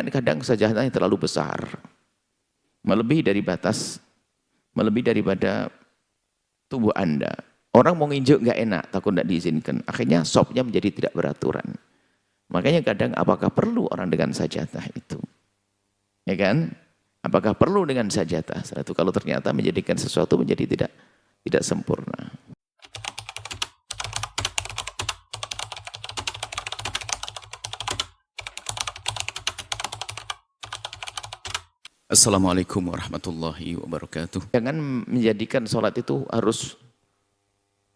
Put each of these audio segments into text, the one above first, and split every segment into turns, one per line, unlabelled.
Kadang sajadahnya terlalu besar, melebihi dari batas, melebihi daripada tubuh Anda. Orang mau nginjek nggak enak, takut nggak diizinkan. Akhirnya sopnya menjadi tidak beraturan. Makanya kadang apakah perlu orang dengan sajadah itu? Ya kan? Apakah perlu dengan sajadah? Satu kalau ternyata menjadikan sesuatu menjadi tidak sempurna. Assalamualaikum warahmatullahi wabarakatuh. Jangan menjadikan sholat itu harus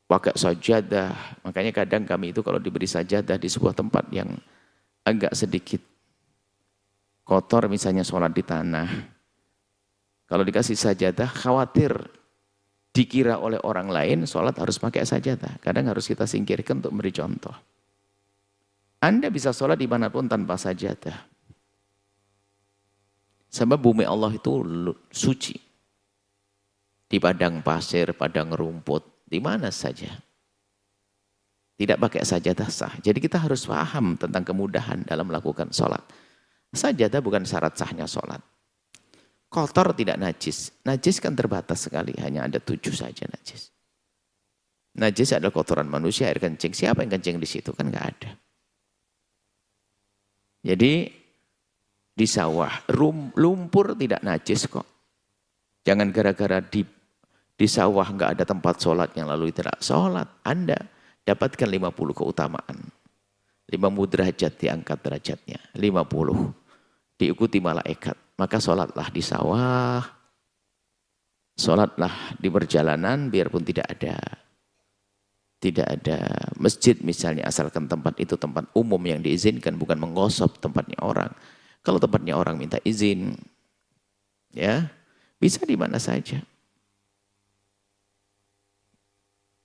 pakai sajadah. Makanya kadang kami itu kalau diberi sajadah di sebuah tempat yang agak sedikit kotor, misalnya sholat di tanah. Kalau dikasih sajadah, khawatir dikira oleh orang lain sholat harus pakai sajadah. Kadang harus kita singkirkan untuk memberi contoh. Anda bisa sholat dimanapun tanpa sajadah. Sebab bumi Allah itu suci. Di padang pasir, padang rumput, di mana saja. Tidak pakai sajadah sah. Jadi kita harus paham tentang kemudahan dalam melakukan sholat. Sajadah bukan syarat sahnya sholat. Kotor tidak najis. Najis kan terbatas sekali, hanya ada 7 saja najis. Najis adalah kotoran manusia, air kencing. Siapa yang kencing di situ? Kan nggak ada. Jadi di sawah, lumpur tidak najis kok. Jangan gara-gara di sawah nggak ada tempat sholat yang lalu tidak sholat. Anda dapatkan 50 keutamaan. 50 derajat diangkat derajatnya. 50 diikuti malaikat. Maka sholatlah di sawah. Sholatlah di perjalanan biarpun tidak ada masjid misalnya, asalkan tempat itu tempat umum yang diizinkan, bukan menggosok tempatnya orang. Kalau tempatnya orang minta izin, ya bisa di mana saja.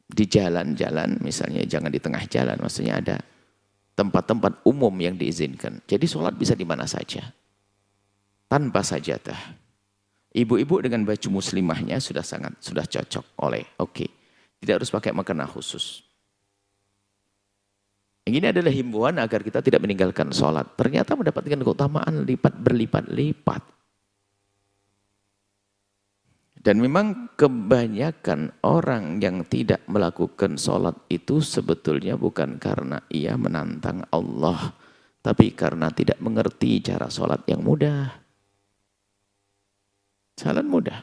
Di jalan-jalan misalnya, jangan di tengah jalan, maksudnya ada tempat-tempat umum yang diizinkan. Jadi sholat bisa di mana saja, tanpa sajadah. Ibu-ibu dengan baju muslimahnya sudah cocok oke. Tidak harus pakai mukena khusus. Ini adalah himbauan agar kita tidak meninggalkan sholat. Ternyata mendapatkan keutamaan berlipat-lipat. Dan memang kebanyakan orang yang tidak melakukan sholat itu sebetulnya bukan karena ia menantang Allah. Tapi karena tidak mengerti cara sholat yang mudah. Sholat mudah.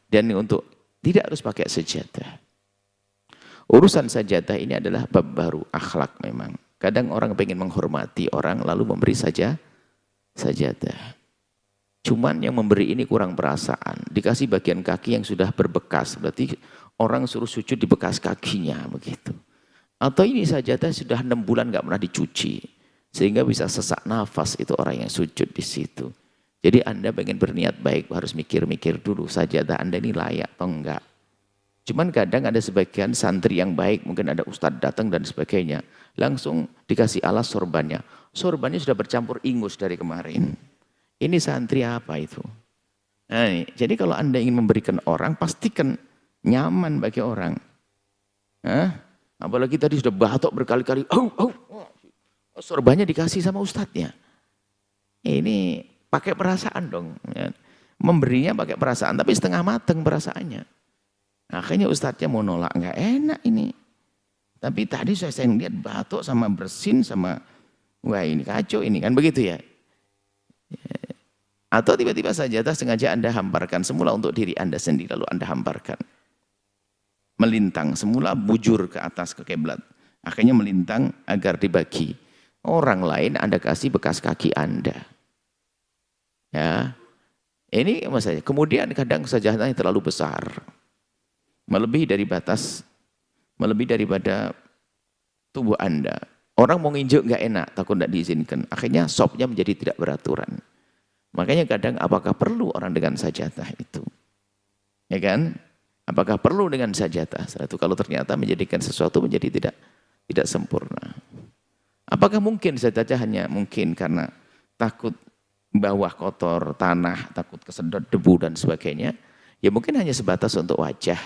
Dan untuk tidak harus pakai sajadah. Urusan sajadah ini adalah bab baru, akhlak memang. Kadang orang pengen menghormati orang lalu memberi sajadah. Cuman yang memberi ini kurang perasaan. Dikasih bagian kaki yang sudah berbekas. Berarti orang suruh sujud di bekas kakinya begitu. Atau ini sajadah sudah 6 bulan nggak pernah dicuci. Sehingga bisa sesak nafas itu orang yang sujud di situ. Jadi Anda pengen berniat baik harus mikir-mikir dulu sajadah Anda ini layak atau enggak. Cuman kadang ada sebagian santri yang baik, mungkin ada ustadz datang dan sebagainya. Langsung dikasih alas sorbannya. Sorbannya sudah bercampur ingus dari kemarin. Ini santri apa itu? Nah, jadi kalau Anda ingin memberikan orang, pastikan nyaman bagi orang. Apalagi tadi sudah batuk berkali-kali. Sorbannya dikasih sama ustadznya. Ini pakai perasaan dong. Memberinya pakai perasaan, tapi setengah mateng perasaannya. Akhirnya ustadznya mau nolak, nggak enak ini. Tapi tadi saya lihat batuk sama bersin sama, wah ini kacau ini kan begitu ya. Atau tiba-tiba sajadah sengaja Anda hamparkan semula untuk diri Anda sendiri lalu Anda hamparkan. Melintang semula bujur ke atas ke kiblat. Akhirnya melintang agar dibagi. Orang lain Anda kasih bekas kaki Anda. Ya. Ini maksudnya. Kemudian kadang sajadahnya terlalu besar. Melebihi dari batas, melebihi daripada tubuh Anda. Orang mau nginjek nggak enak, takut nggak diizinkan. Akhirnya sopnya menjadi tidak beraturan. Makanya kadang apakah perlu orang dengan sajadah itu? Ya kan? Apakah perlu dengan sajadah? Satu kalau ternyata menjadikan sesuatu menjadi tidak sempurna. Apakah mungkin sajadah hanya mungkin karena takut bawah kotor, tanah, takut kesedot debu dan sebagainya? Ya mungkin hanya sebatas untuk wajah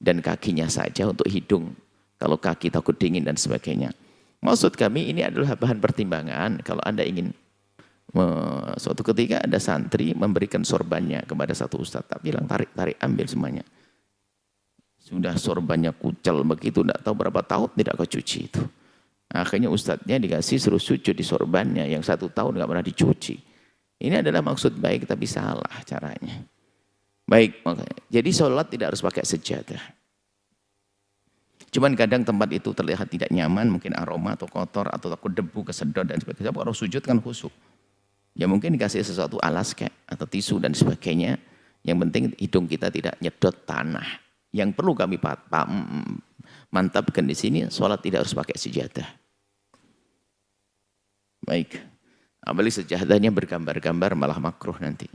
dan kakinya saja, untuk hidung. Kalau kaki takut dingin dan sebagainya. Maksud kami ini adalah bahan pertimbangan kalau Anda ingin suatu ketika ada santri memberikan sorbannya kepada satu ustadz, tak bilang tarik ambil semuanya. Sudah sorbannya kucel begitu, tidak tahu berapa tahun tidak kau cuci itu. Akhirnya ustadznya dikasih suruh sujud di sorbannya yang 1 tahun nggak pernah dicuci. Ini adalah maksud baik tapi salah caranya. Baik, makanya. Jadi sholat tidak harus pakai sejadah. Cuman kadang tempat itu terlihat tidak nyaman, mungkin aroma atau kotor atau takut debu, kesedot dan sebagainya. Kalau sujud kan khusyuk. Ya mungkin dikasih sesuatu alas kayak atau tisu dan sebagainya. Yang penting hidung kita tidak nyedot tanah. Yang perlu kami mantapkan di sini, sholat tidak harus pakai sejadah. Baik. Apalagi sejadahnya bergambar-gambar malah makruh nanti.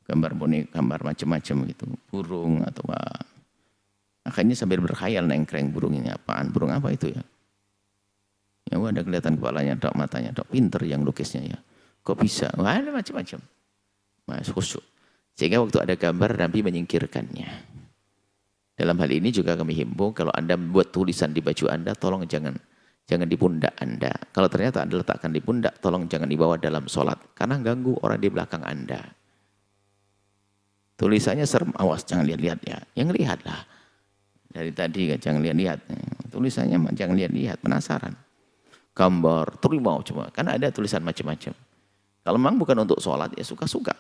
Gambar boneka, gambar macam-macam gitu, burung atau apa. Akhirnya sambil berkhayal nengkreng burung ini apaan, burung apa itu ya? Ya ada kelihatan kepalanya, dok matanya, dok pinter yang lukisnya ya. Kok bisa? Wah ada macam-macam. Mas khusyuk. Sehingga waktu ada gambar Nabi menyingkirkannya. Dalam hal ini juga kami himbau kalau Anda buat tulisan di baju Anda, tolong jangan di pundak Anda. Kalau ternyata Anda letakkan di pundak, tolong jangan dibawa dalam sholat. Karena ganggu orang di belakang Anda. Tulisannya serem, awas jangan lihat-lihat ya. Yang lihatlah. Dari tadi kan jangan lihat-lihat. Tulisannya jangan lihat-lihat, penasaran. Gambar, terima coba. Karena ada tulisan macam-macam. Kalau memang bukan untuk sholat ya suka-suka.